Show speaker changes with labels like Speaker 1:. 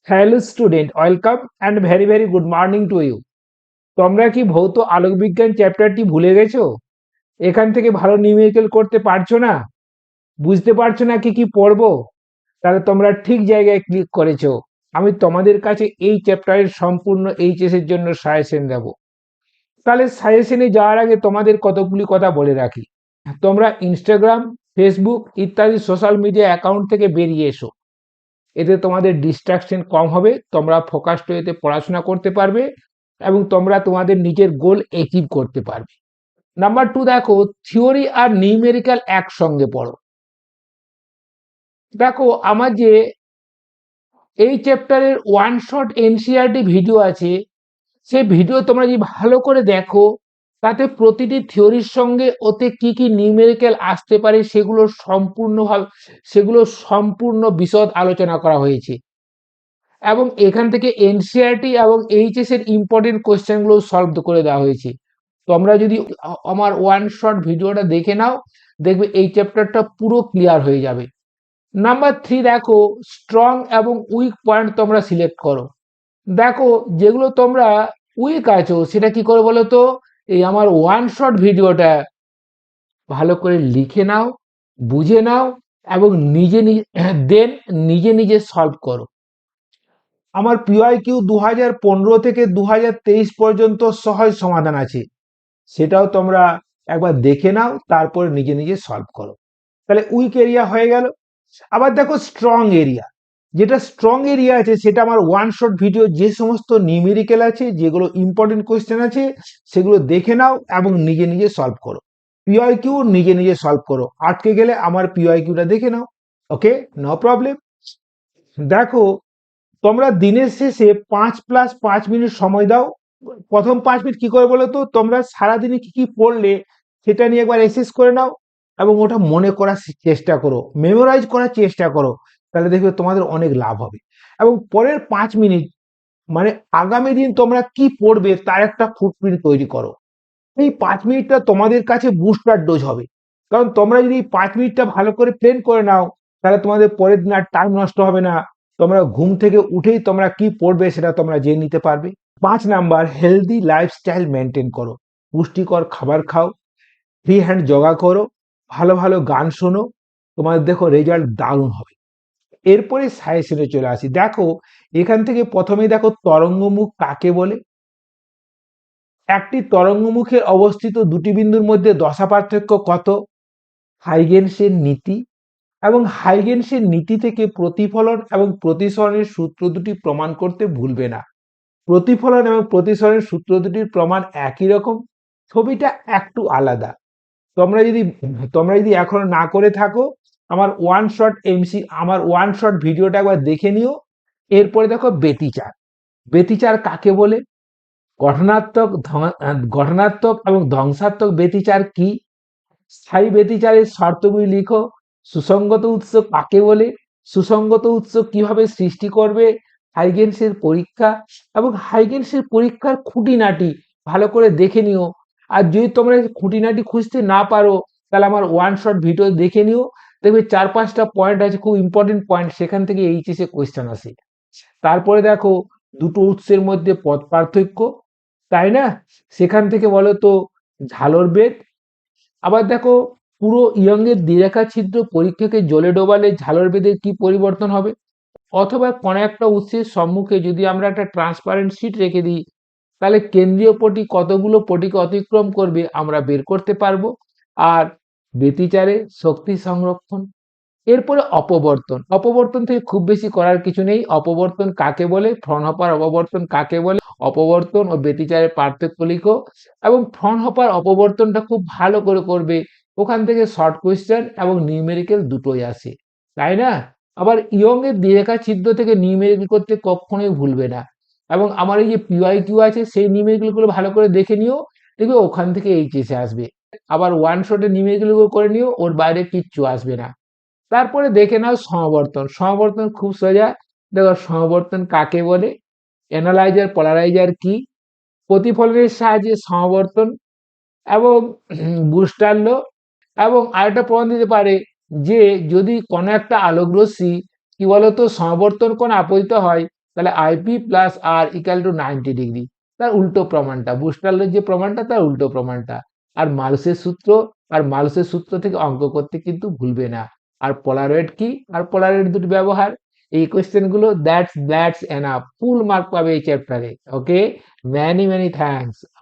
Speaker 1: Hello student, welcome and very very good morning to you. তোমরা কি ভৌত আলোক বিজ্ঞান চ্যাপ্টারটি ভুলে গেছো? এখান থেকে ভালো নিউমেরিক্যাল করতে পারছো না? বুঝতে পারছো না কি কি পড়বো? তাহলে তোমরা ঠিক জায়গায় ক্লিক করেছো। আমি তোমাদের কাছে এই চ্যাপ্টারের সম্পূর্ণ এইচএস এর জন্য সাজেশন দেবো। তাহলে সাজেশনে যাওয়ার আগে তোমাদের কতগুলি কথা বলে রাখি। তোমরা ইনস্টাগ্রাম, ফেসবুক ইত্যাদি সোশ্যাল মিডিয়া অ্যাকাউন্ট থেকে বেরিয়ে এসো। এতে তোমাদের ডিস্ট্রাকশন কম হবে, তোমরা ফোকাসড ওয়েতে পড়াশোনা করতে পারবে এবং তোমরা তোমাদের নিজের গোল অ্যাচিভ করতে পারবে। নাম্বার 2, দেখো থিওরি আর নিউমেরিক্যাল একসঙ্গে পড়ো। দেখো আমার যে এই চ্যাপ্টারের ওয়ান শট এনসিআরটি ভিডিও আছে, সেই ভিডিও তোমরা যদি ভালো করে দেখো, তাতে প্রতিটি থিওরির সঙ্গে ওতে কি কি নিউমেরিক্যাল আসতে পারে সেগুলো সম্পূর্ণ বিশদ আলোচনা করা হয়েছে। এবং এখান থেকে এনসিআরটি এবং এইচএস এর ইম্পর্টেন্ট কোয়েশ্চেনগুলো সলভ করে দেওয়া হয়েছে। তোমরা যদি আমার ওয়ান শট ভিডিওটা দেখে নাও, দেখবে এই চ্যাপ্টারটা পুরো ক্লিয়ার হয়ে যাবে। নাম্বার 3, দেখো স্ট্রং এবং উইক পয়েন্ট তোমরা সিলেক্ট করো। দেখো যেগুলো তোমরা উইক আছো সেটা কি করে বলো তো, এই আমার ওয়ান শট ভিডিওটা ভালো করে লিখে নাও, বুঝে নাও এবং দেন নিজে নিজে সলভ করো। আমার পিওয়াইকিউ 2015 থেকে 2023 পর্যন্ত সহজ সমাধান আছে, সেটাও তোমরা একবার দেখে নাও, তারপরে নিজে নিজে সলভ করো। তাহলে উইক এরিয়া হয়ে গেল। আবার দেখো স্ট্রং এরিয়া, যেটা স্ট্রং এরিয়া আছে সেটা আমার ওয়ান শট ভিডিও যে সমস্ত নিউমেরিক্যাল আছে, যেগুলো ইম্পর্টেন্ট কোয়েশ্চেন আছে, সেগুলো দেখে নাও এবং নিজে নিজে সলভ করো। পিওয়াইকিউ নিজে নিজে সলভ করো, আটকে গেলে আমার পিওয়াইকিউটা দেখে নাও। ওকে, নো প্রবলেম। দেখো তোমরা দিনের শেষে 5+5 মিনিট সময় দাও। প্রথম 5 মিনিট কি করে বলো তো, তোমরা সারাদিনে কি কি পড়লে সেটা নিয়ে একবার এসেস করে নাও এবং ওটা মনে করার চেষ্টা করো, মেমোরাইজ করার চেষ্টা করো। তাহলে দেখবে তোমাদের অনেক লাভ হবে। এবং পরের 5 মিনিট মানে আগামী দিন তোমরা কি পড়বে তার একটা ফুটপ্রিন্ট তৈরি করো। এই 5 মিনিটটা তোমাদের কাছে বুস্টার ডোজ হবে। কারণ তোমরা যদি এই 5 মিনিটটা ভালো করে প্ল্যান করে নাও, তাহলে তোমাদের পরের দিন আর টাইম নষ্ট হবে না। তোমরা ঘুম থেকে উঠেই তোমরা কি পড়বে সেটা তোমরা জেনে নিতে পারবে। 5 নাম্বার, হেলদি লাইফস্টাইল মেনটেন করো। পুষ্টিকর খাবার খাও, ফ্রি হ্যান্ড যোগা করো, ভালো ভালো গান শোনো, তোমাদের দেখো রেজাল্ট দারুণ হবে। এরপরে সাজেশনে চলে আসি। দেখো এখান থেকে প্রথমেই দেখো তরঙ্গমুখ কাকে বলে। একটি তরঙ্গমুখে অবস্থিত দুটি বিন্দুর মধ্যে দশা পার্থক্য কত? হাইগেনসের নীতি। এবং হাইগেনসের নীতি থেকে প্রতিফলন এবং প্রতিসরণের সূত্র দুটি প্রমাণ করতে ভুলবে না। প্রতিফলন এবং প্রতিসরণের সূত্র দুটির প্রমাণ একই রকম, ছবিটা একটু আলাদা। তোমরা যদি এখনো না করে থাকো, আমার ওয়ান শট ভিডিওটা একবার দেখে নিও। এরপরে দেখো ব্যতিচার। ব্যতিচার কাকে বলে? গঠনাত্মক এবং ধ্বংসাত্মক ব্যতিচার কি? স্থায়ী ব্যতিচারের শর্তগুলি লিখো। সুসংগত উৎস কাকে বলে? সুসংগত উৎস কিভাবে সৃষ্টি করবে? হাইগেনসের পরীক্ষা এবং হাইগেনসের পরীক্ষার খুঁটিনাটি ভালো করে দেখে নিও। আর যদি তোমরা খুঁটিনাটি খুঁজতে না পারো, তাহলে আমার ওয়ান শট ভিডিও দেখে নিও। দেখবে 4-5টা পয়েন্ট আছে, খুব ইম্পর্টেন্ট পয়েন্ট, সেখান থেকে এইচএস এ কোয়েশ্চেন আসে। তারপরে দেখো দুটো উৎসের মধ্যে পথ পার্থক্য, তাই না? সেখান থেকে বলো তো ঝালর বেদ। আবার দেখো পুরো ইয়ং-এর দ্বিরেখা ছিদ্র পরীক্ষাকে জলে ডোবালে ঝালর বেদের কি পরিবর্তন হবে? অথবা কোনো একটা উৎসের সম্মুখে যদি আমরা একটা ট্রান্সপারেন্ট শীট রেখে দিই, তাহলে কেন্দ্রীয় পটি কতগুলো পটিকে অতিক্রম করবে আমরা বের করতে পারবো। আর ব্যতিচারে শক্তি সংরক্ষণ। এরপরে অপবর্তন। অপবর্তন থেকে খুব বেশি করার কিছু নেই। অপবর্তন কাকে বলে, ফ্রনহপার অপবর্তন কাকে বলে, অপবর্তন ও ব্যতিচারের পার্থক্য লিখো। এবং ফ্রনহপার অপবর্তনটা খুব ভালো করে করবে, ওখান থেকে শর্ট কোয়েশ্চেন এবং নিউমেরিক্যাল দুটোই আসে, তাই না? আবার ইয়ং এর দ্বিরেখা ছিদ্র থেকে নিউমেরিক্যাল করতে কখনোই ভুলবে না। এবং আমার এই যে পিওয়াইকিউ আছে সেই নিউমেরিক্যাল গুলো ভালো করে দেখে নিও, দেখবে ওখান থেকে এইচএসে আসবে। আবার ওয়ান শটে নিউমেরিক্যাল গুলো করে নিও, ওর বাইরে কিচ্ছু আসবে না। তারপরে দেখে নাও সমাবর্তন। সমাবর্তন খুব সোজা। দেখো সমাবর্তন কাকে বলে, অ্যানালাইজার পোলারাইজার কি, প্রতিফলনের সাহায্যে সমাবর্তন এবং বুস্টার ল। এবং আরেকটা প্রমাণ দিতে পারে যে যদি কোনো একটা আলোকরশ্মি কি বলতো সমাবর্তন কোণ আপতিত হয়, তাহলে IP plus R equal to 90 degree, তার উল্টো প্রমাণটা, বুস্টারলের যে প্রমাণটা তার উল্টো প্রমাণটা। আর মালসের সূত্র থেকে অঙ্ক করতে কিন্তু ভুলবে না। আর পোলারয়েড কি, আর পোলারয়েড দুটি ব্যবহার, এই কোয়েশ্চেন গুলো দ্যাটস এনাফ, ফুল মার্ক পাবে এই চ্যাপ্টারে। ওকে, ম্যানি থ্যাঙ্কস।